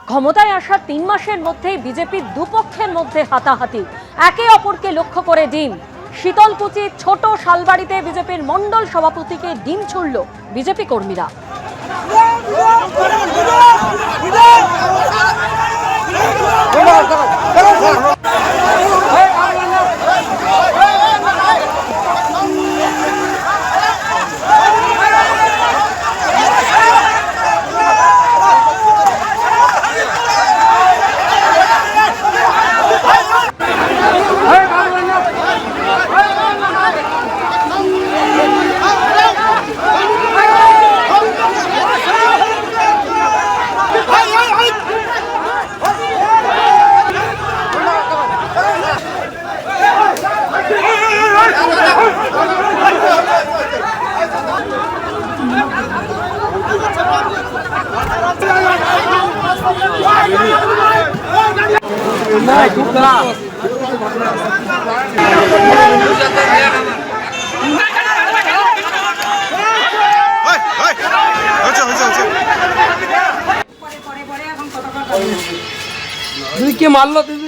ক্ষমতায় আসার ৩ মাসের মধ্যেই বিজেপির দুপক্ষের মধ্যে হাতাহাতি, একে অপরকে লক্ষ্য করে ডিম। শীতলকুচি ছোট শালবাড়িতে বিজেপির মণ্ডল সভাপতিকে ডিম ছুড়ল বিজেপি কর্মীরা।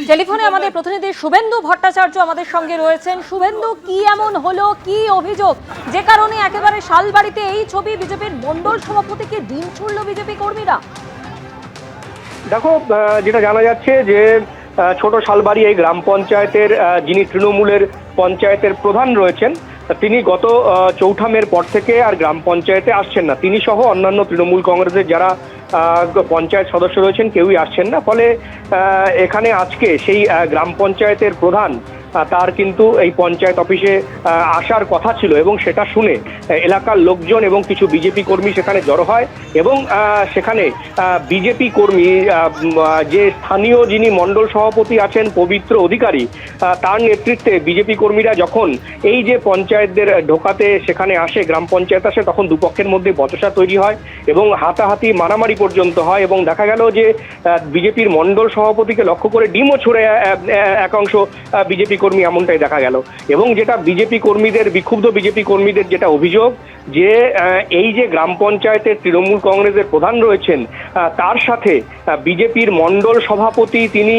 টেলিফোনে আমাদের প্রতিনিধি শুভেন্দু ভট্টাচার্য আমাদের সঙ্গে রয়েছেন। শুভেন্দু, কি এমন হলো, কি অভিযোগ যে কারণে একেবারে শালবাড়িতে এই ছবি, বিজেপির মণ্ডল সভাপতিকে ডিম ছুড়ল বিজেপি কর্মীরা? দেখো, যেটা জানা যাচ্ছে যে ছোট শালবাড়ি এই গ্রাম পঞ্চায়েতের যিনি তৃণমূলের পঞ্চায়েতের প্রধান রয়েছেন, তিনি গত ৪ঠা মের পর থেকে আর গ্রাম পঞ্চায়েতে আসছেন না। তিনি সহ অন্যান্য তৃণমূল কংগ্রেসের যারা পঞ্চায়েত সদস্য রয়েছেন কেউই আসছেন না। ফলে এখানে আজকে সেই গ্রাম পঞ্চায়েতের প্রধান তার কিন্তু এই পঞ্চায়েত অফিসে আসার কথা ছিল এবং সেটা শুনে এলাকার লোকজন এবং কিছু বিজেপি কর্মী সেখানে জড়ো হয় এবং সেখানে বিজেপি কর্মী যে স্থানীয় যিনি মণ্ডল সভাপতি আছেন পবিত্র অধিকারী, তার নেতৃত্বে বিজেপি কর্মীরা যখন এই যে পঞ্চায়েতদের ঢোকাতে সেখানে আসে, গ্রাম পঞ্চায়েত আসে, তখন দুপক্ষের মধ্যে বচসা তৈরি হয় এবং হাতাহাতি মারামারি পর্যন্ত হয় এবং দেখা গেল যে বিজেপির মণ্ডল সভাপতিকে লক্ষ্য করে ডিমও ছুড়ে একাংশ বিজেপি কর্মী, এমনটাই দেখা গেল। এবং যেটা বিজেপি কর্মীদের, বিক্ষুব্ধ বিজেপি কর্মীদের যেটা অভিযোগ যে এই যে গ্রাম পঞ্চায়েতের তৃণমূল কংগ্রেসের প্রধান রয়েছেন তার সাথে বিজেপির মণ্ডল সভাপতি তিনি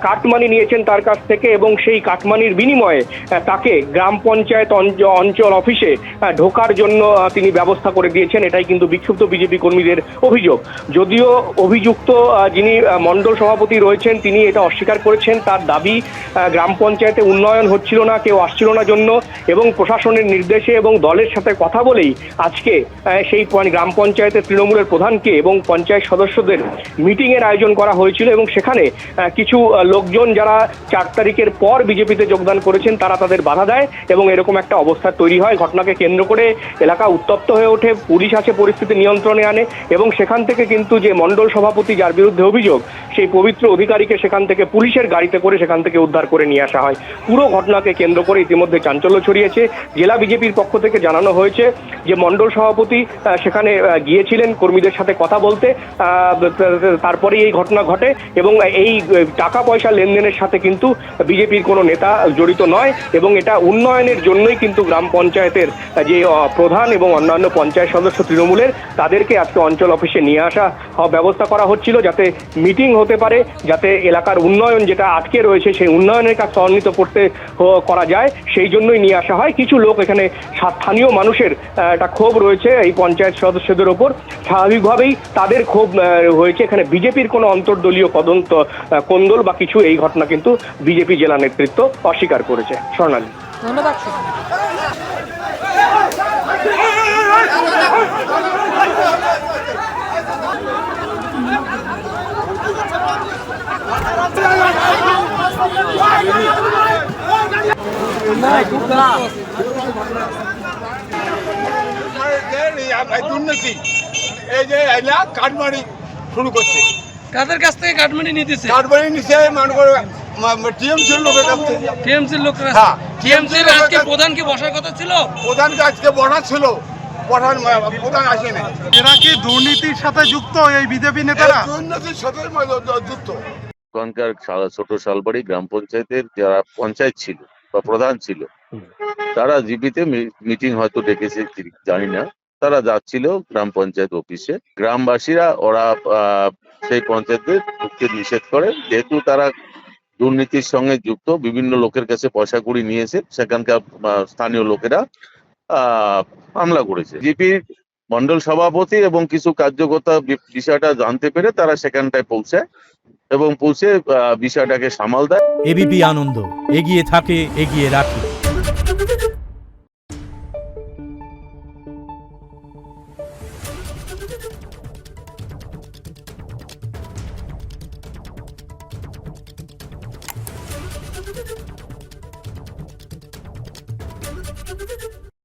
কাটমানি নিয়েছেন তার কাছ থেকে এবং সেই কাটমানির বিনিময়ে তাকে গ্রাম পঞ্চায়েত অঞ্চল অফিসে ঢোকার জন্য তিনি ব্যবস্থা করে দিয়েছেন। এটাই কিন্তু বিক্ষুব্ধ বিজেপি কর্মীদের অভিযোগ। যদিও অভিযুক্ত যিনি মণ্ডল সভাপতি রয়েছেন তিনি এটা অস্বীকার করেছেন। তার দাবি গ্রাম পঞ্চায়েতে উন্নয়ন হচ্ছিল না, কেউ আসছিল না জন্য, এবং প্রশাসনের নির্দেশে এবং দলের সাথে কথা বলেই আজকে সেই গ্রাম পঞ্চায়েতের তৃণমূলের প্রধানকে এবং পঞ্চায়েত সদস্যদের মিটিংয়ের আয়োজন করা হয়েছিল এবং সেখানে কিছু লোকজন যারা ৪ তারিখের পর বিজেপিতে যোগদান করেছেন তারা তাদের বাধা দেয় এবং এরকম একটা অবস্থা তৈরি হয়। ঘটনাকে কেন্দ্র করে এলাকা উত্তপ্ত হয়ে ওঠে, পুলিশ আছে পরিস্থিতি নিয়ন্ত্রণে আনে এবং সেখান থেকে কিন্তু যে মণ্ডল সভাপতি যার বিরুদ্ধে অভিযোগ সেই পবিত্র অধিকারীকে সেখান থেকে পুলিশের গাড়িতে করে সেখান থেকে উদ্ধার করে নিয়ে আসা হয়। পুরো ঘটনাকে কেন্দ্র করে ইতিমধ্যে চাঞ্চল্য ছড়িয়েছে। জেলা বিজেপির পক্ষ থেকে জানানো হয়েছে যে মণ্ডল সভাপতি সেখানে গিয়েছিলেন কর্মীদের সাথে কথা বলতে, তারপরেই এই ঘটনা ঘটে এবং এই টাকা পয়সা লেনদেনের সাথে কিন্তু বিজেপির কোনো নেতা জড়িত নয় এবং এটা উন্নয়নের জন্যই কিন্তু গ্রাম পঞ্চায়েতের যে প্রধান এবং অন্যান্য পঞ্চায়েত সদস্য তৃণমূলের তাদেরকে আজকে অঞ্চল অফিসে নিয়ে আসা ব্যবস্থা করা হচ্ছিল যাতে মিটিং হতে পারে, যাতে এলাকার উন্নয়ন যেটা আটকে রয়েছে সেই উন্নয়নের কাজ ত্বরান্বিত করতে করা যায়, সেই জন্যই নিয়ে আসা হয়। কিছু লোক এখানে স্থানীয় মানুষের একটা ক্ষোভ রয়েছে এই পঞ্চায়েত সদস্যদের ওপর, স্বাভাবিকভাবেই তাদের ক্ষোভ হয়েছে। এখানে বিজেপির কোনো অন্তর্দলীয় কোন্দল বা কিছু এই ঘটনা কিন্তু বিজেপি জেলা নেতৃত্ব অস্বীকার করেছে। স্বর্ণালী, ধন্যবাদ। দুর্নীতি এই যে কাটমানি শুরু করছে, কাদের কাছ থেকে কাটমানি নিতেছে? কাটমানি নিচ্ছে মনে করো টিএমসির লোকের কাছ থেকে। টিএমসির লোকরা? হ্যাঁ, টিএমসির আজকে প্রধানকে বসার কথা ছিল, প্রধানকে আজকে বসা ছিল, প্রধান আসেনি। এরা কি দুর্নীতির সাথে যুক্ত এই বিজেপি নেতারা? দুর্নীতির সাথে যুক্ত। ওখানকার ছোট শালবাড়ি গ্রাম পঞ্চায়েতের যারা পঞ্চায়েত ছিল বা প্রধান ছিল তারা জিপিতে মিটিং হয়তো ডেকেছে জানি না, তারা যাচ্ছিল গ্রাম পঞ্চায়েত অফিসে। গ্রামবাসীরা ওরা সেই পঞ্চায়েতে ঢুকতে নিষেধ করে, যেহেতু তারা দুর্নীতির সঙ্গে যুক্ত, বিভিন্ন লোকের কাছে পয়সা কড়ি নিয়েছে, সেখানকার স্থানীয় লোকেরা হামলা করেছে। বিজেপির মন্ডল সভাপতি এবং কিছু কার্যকর্তা বিষয়টা জানতে পেরে তারা সেখানটায় পৌঁছায় এবং পৌঁছে বিষয়টাকে সামাল দেয়। এবিপি আনন্দ, এগিয়ে থাকে, এগিয়ে রাখে।